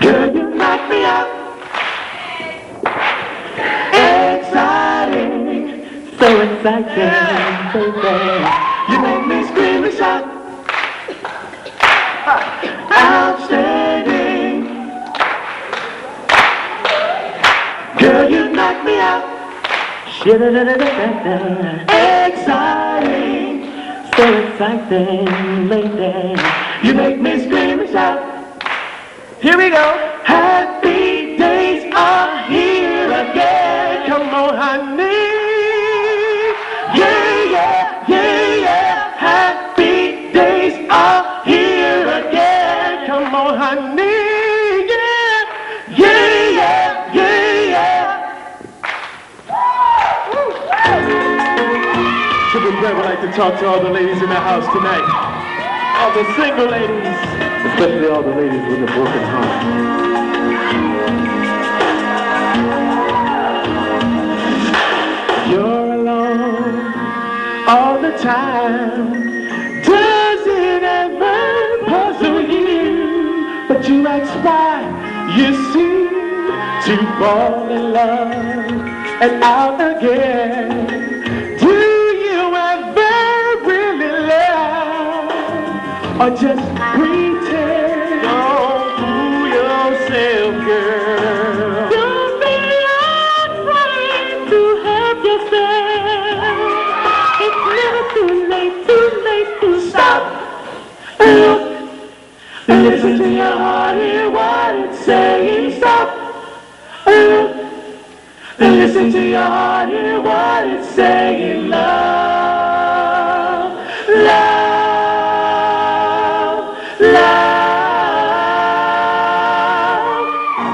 Girl, you knock me out. Exciting, so exciting, baby. You make me scream and shout. Outstanding. Girl, you knock me out. Exciting, so exciting, lady. You make me scream and shout. Here we go. Happy days are here again. Come on, honey. Yeah, yeah, yeah, yeah. Happy days are here again. Come on, honey. Yeah, yeah, yeah, yeah, yeah. Triple Threat would like to talk to all the ladies in the house tonight. All the single ladies, especially all the ladies with a broken heart. You're alone all the time. Does it ever puzzle you? But you ask why you seem to fall in love and out again. Do you ever really love or just pretend? Don't fool yourself, girl. Don't be afraid to help yourself. It's never too late to stop. Listen to your heart, hear what it's saying. Stop. Listen to your heart, hear what it's saying. Love, love, love.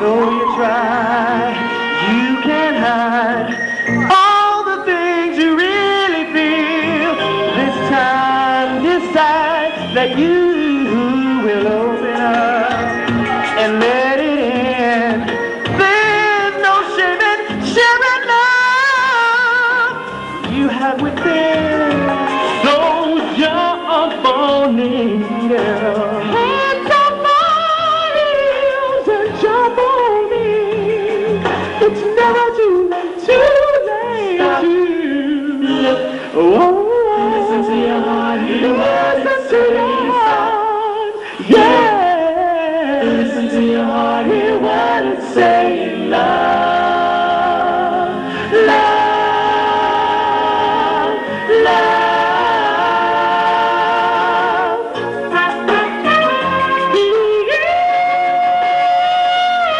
Though you try, you can't hide all the things you really feel. This time decide that you will open up and let it in. There's no shame in sharing love you have within. So jump on in, girl. Hands on my heels and jump on in. It's never too late to. Listen to your heart, listen to your heart. Yeah. Listen to your heart, hear what it's saying. Love, love, love.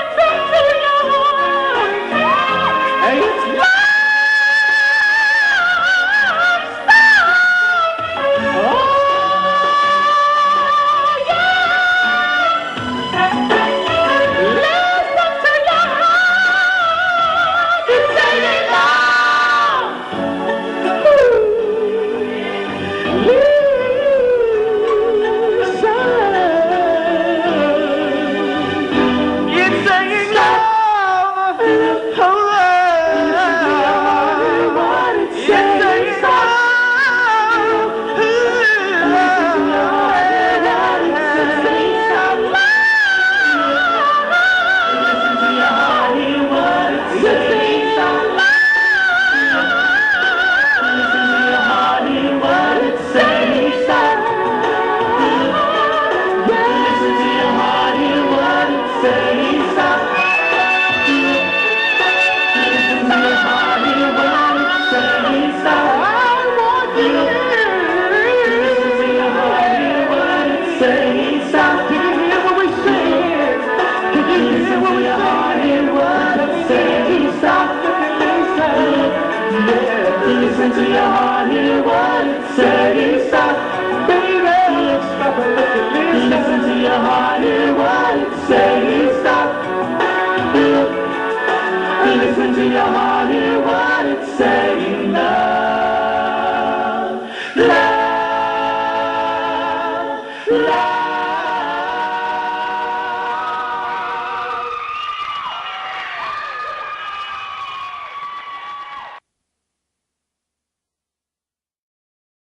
Listen to your heart. Hey, it's love. Listen to your heart.